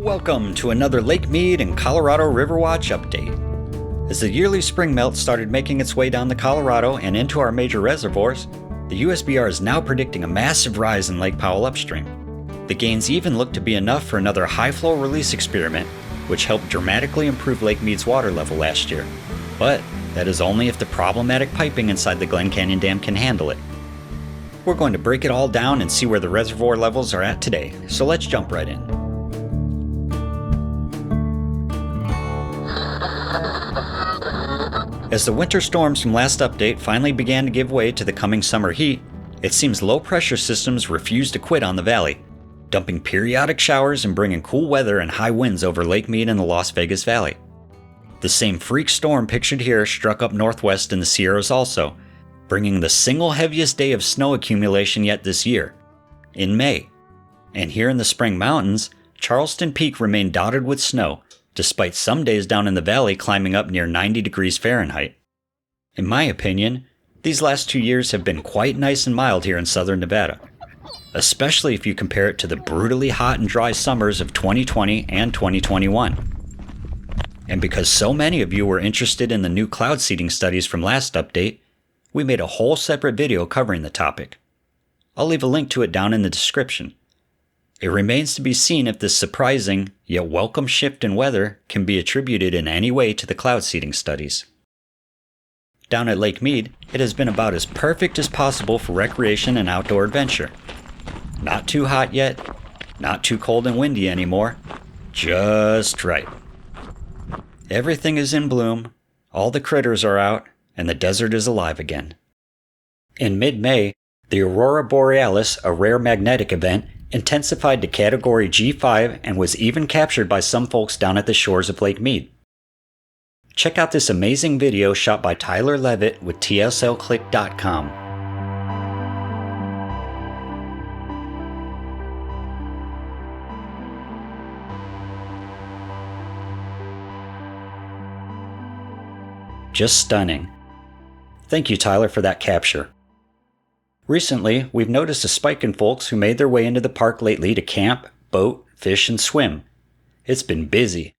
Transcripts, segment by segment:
Welcome to another Lake Mead and Colorado River Watch update. As the yearly spring melt started making its way down the Colorado and into our major reservoirs, the USBR is now predicting a massive rise in Lake Powell upstream. The gains even look to be enough for another high flow release experiment, which helped dramatically improve Lake Mead's water level last year. But that is only if the problematic piping inside the Glen Canyon Dam can handle it. We're going to break it all down and see where the reservoir levels are at today, so let's jump right in. As the winter storms from last update finally began to give way to the coming summer heat, it seems low pressure systems refuse to quit on the valley, dumping periodic showers and bringing cool weather and high winds over Lake Mead and the Las Vegas Valley. The same freak storm pictured here struck up northwest in the Sierras also, bringing the single heaviest day of snow accumulation yet this year, in May. And here in the Spring Mountains, Charleston Peak remained dotted with snow, despite some days down in the valley climbing up near 90 degrees Fahrenheit. In my opinion, these last 2 years have been quite nice and mild here in southern Nevada, especially if you compare it to the brutally hot and dry summers of 2020 and 2021. And because so many of you were interested in the new cloud seeding studies from last update, we made a whole separate video covering the topic. I'll leave a link to it down in the description. It remains to be seen if this surprising, yet welcome shift in weather can be attributed in any way to the cloud seeding studies. Down at Lake Mead, it has been about as perfect as possible for recreation and outdoor adventure. Not too hot yet, not too cold and windy anymore, just right. Everything is in bloom, all the critters are out, and the desert is alive again. In mid-May, the Aurora Borealis, a rare magnetic event, intensified to category G5 and was even captured by some folks down at the shores of Lake Mead. Check out this amazing video shot by Tyler Levitt with TSLclick.com. Just stunning. Thank you, Tyler, for that capture. Recently, we've noticed a spike in folks who made their way into the park lately to camp, boat, fish, and swim. It's been busy.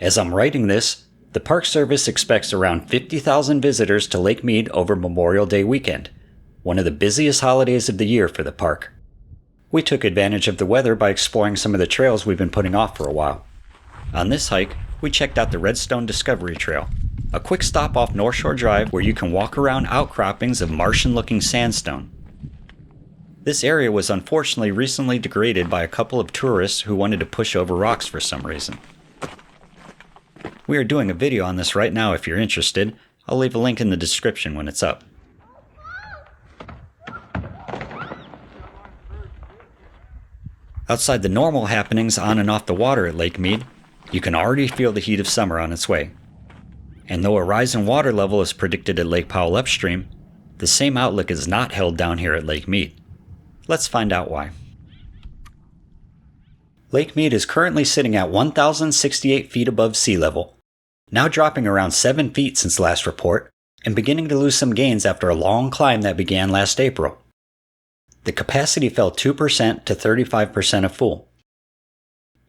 As I'm writing this, the Park Service expects around 50,000 visitors to Lake Mead over Memorial Day weekend, one of the busiest holidays of the year for the park. We took advantage of the weather by exploring some of the trails we've been putting off for a while. On this hike, we checked out the Redstone Discovery Trail, a quick stop off North Shore Drive where you can walk around outcroppings of Martian-looking sandstone. This area was unfortunately recently degraded by a couple of tourists who wanted to push over rocks for some reason. We are doing a video on this right now if you're interested. I'll leave a link in the description when it's up. Outside the normal happenings on and off the water at Lake Mead, you can already feel the heat of summer on its way. And though a rise in water level is predicted at Lake Powell upstream, the same outlook is not held down here at Lake Mead. Let's find out why. Lake Mead is currently sitting at 1,068 feet above sea level, now dropping around 7 feet since last report, and beginning to lose some gains after a long climb that began last April. The capacity fell 2% to 35% of full.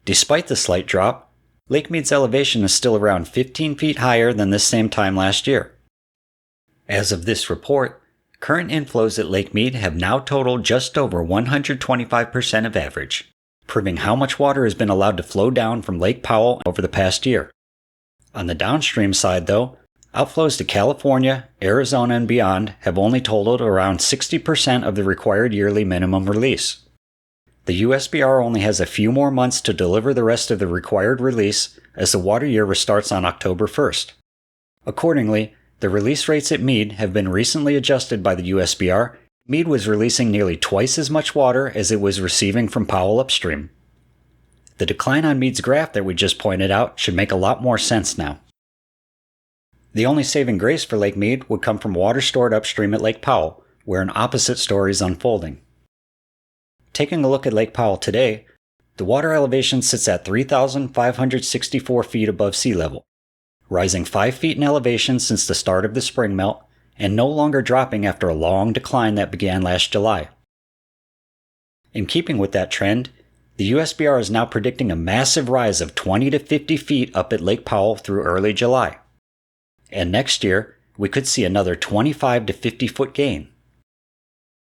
Despite the slight drop, Lake Mead's elevation is still around 15 feet higher than this same time last year. As of this report, current inflows at Lake Mead have now totaled just over 125% of average, proving how much water has been allowed to flow down from Lake Powell over the past year. On the downstream side, though, outflows to California, Arizona, and beyond have only totaled around 60% of the required yearly minimum release. The USBR only has a few more months to deliver the rest of the required release as the water year restarts on October 1st. Accordingly, the release rates at Mead have been recently adjusted by the USBR. Mead was releasing nearly twice as much water as it was receiving from Powell upstream. The decline on Mead's graph that we just pointed out should make a lot more sense now. The only saving grace for Lake Mead would come from water stored upstream at Lake Powell, where an opposite story is unfolding. Taking a look at Lake Powell today, the water elevation sits at 3,564 feet above sea level, rising 5 feet in elevation since the start of the spring melt, and no longer dropping after a long decline that began last July. In keeping with that trend, The USBR is now predicting a massive rise of 20 to 50 feet up at Lake Powell through early July. And next year, we could see another 25 to 50 foot gain.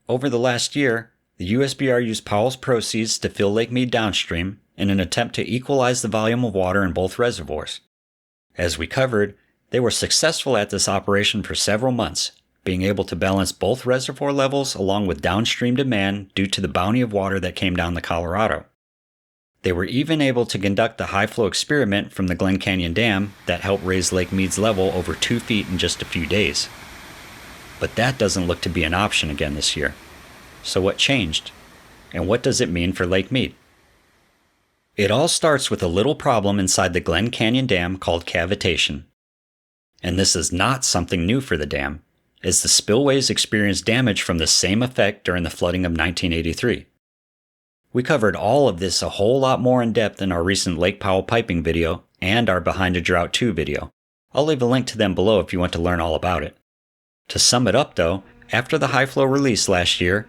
Over the last year, the USBR used Powell's proceeds to fill Lake Mead downstream in an attempt to equalize the volume of water in both reservoirs. As we covered, they were successful at this operation for several months, being able to balance both reservoir levels along with downstream demand due to the bounty of water that came down the Colorado. They were even able to conduct the high-flow experiment from the Glen Canyon Dam that helped raise Lake Mead's level over 2 feet in just a few days. But that doesn't look to be an option again this year. So what changed? And what does it mean for Lake Mead? It all starts with a little problem inside the Glen Canyon Dam called cavitation. And this is not something new for the dam, as the spillways experienced damage from the same effect during the flooding of 1983. We covered all of this a whole lot more in depth in our recent Lake Powell piping video and our Behind a Drought 2 video. I'll leave a link to them below if you want to learn all about it. To sum it up though, after the high flow release last year,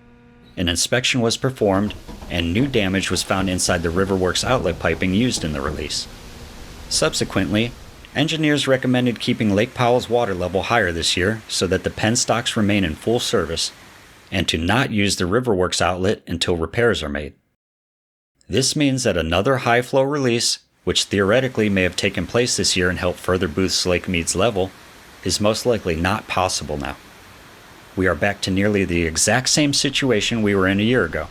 an inspection was performed and new damage was found inside the Riverworks outlet piping used in the release. Subsequently, engineers recommended keeping Lake Powell's water level higher this year so that the penstocks remain in full service, and to not use the Riverworks outlet until repairs are made. This means that another high flow release, which theoretically may have taken place this year and helped further boost Lake Mead's level, is most likely not possible now. We are back to nearly the exact same situation we were in a year ago.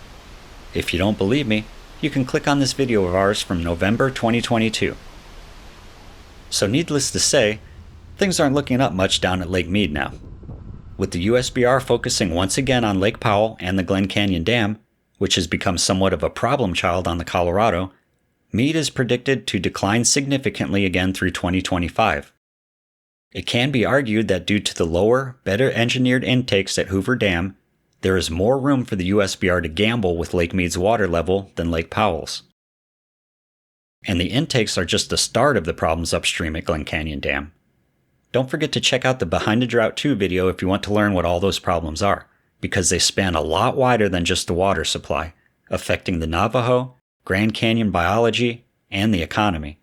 If you don't believe me, you can click on this video of ours from November 2022. So needless to say, things aren't looking up much down at Lake Mead now. With the USBR focusing once again on Lake Powell and the Glen Canyon Dam, which has become somewhat of a problem child on the Colorado, Mead is predicted to decline significantly again through 2025. It can be argued that due to the lower, better engineered intakes at Hoover Dam, there is more room for the USBR to gamble with Lake Mead's water level than Lake Powell's. And the intakes are just the start of the problems upstream at Glen Canyon Dam. Don't forget to check out the Behind a Drought 2 video if you want to learn what all those problems are, because they span a lot wider than just the water supply, affecting the Navajo, Grand Canyon biology, and the economy.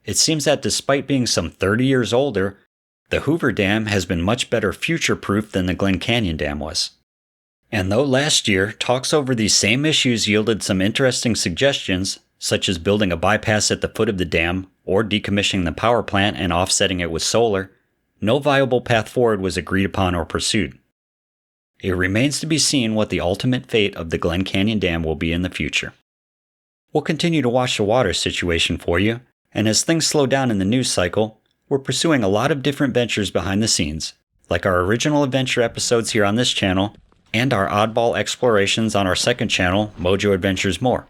It seems that despite being some 30 years older, the Hoover Dam has been much better future-proof than the Glen Canyon Dam was. And though last year talks over these same issues yielded some interesting suggestions, such as building a bypass at the foot of the dam or decommissioning the power plant and offsetting it with solar, no viable path forward was agreed upon or pursued. It remains to be seen what the ultimate fate of the Glen Canyon Dam will be in the future. We'll continue to watch the water situation for you, and as things slow down in the news cycle, we're pursuing a lot of different ventures behind the scenes, like our original adventure episodes here on this channel, and our oddball explorations on our second channel, Mojo Adventures More.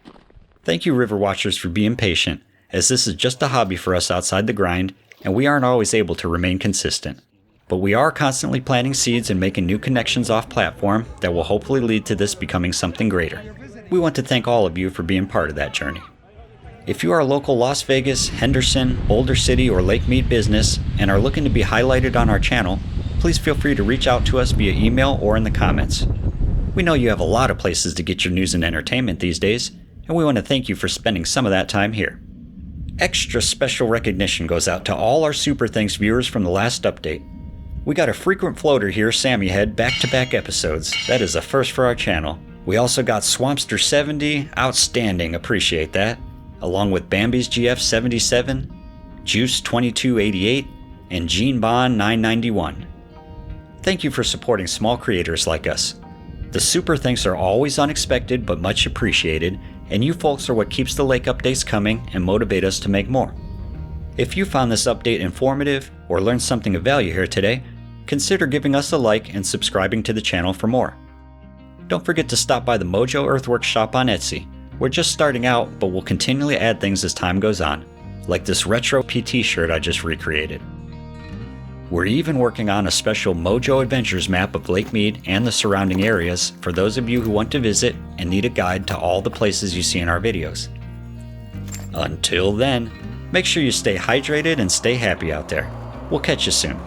Thank you, River Watchers, for being patient, as this is just a hobby for us outside the grind, and we aren't always able to remain consistent. But we are constantly planting seeds and making new connections off platform that will hopefully lead to this becoming something greater. We want to thank all of you for being part of that journey. If you are a local Las Vegas, Henderson, Boulder City, or Lake Mead business and are looking to be highlighted on our channel, please feel free to reach out to us via email or in the comments. We know you have a lot of places to get your news and entertainment these days, and we want to thank you for spending some of that time here. Extra special recognition goes out to all our Super Thanks viewers from the last update. We got a frequent floater here, Sammy Head, back-to-back episodes. That is a first for our channel. We also got Swampster70, outstanding, appreciate that, along with Bambi's GF77, Juice2288, and Gene Bond 991. Thank you for supporting small creators like us. The super thanks are always unexpected but much appreciated, and you folks are what keeps the lake updates coming and motivate us to make more. If you found this update informative or learned something of value here today, consider giving us a like and subscribing to the channel for more. Don't forget to stop by the Mojo Earthworks shop on Etsy. We're just starting out, but we'll continually add things as time goes on, like this retro PT shirt I just recreated. We're even working on a special Mojo Adventures map of Lake Mead and the surrounding areas for those of you who want to visit and need a guide to all the places you see in our videos. Until then, make sure you stay hydrated and stay happy out there. We'll catch you soon.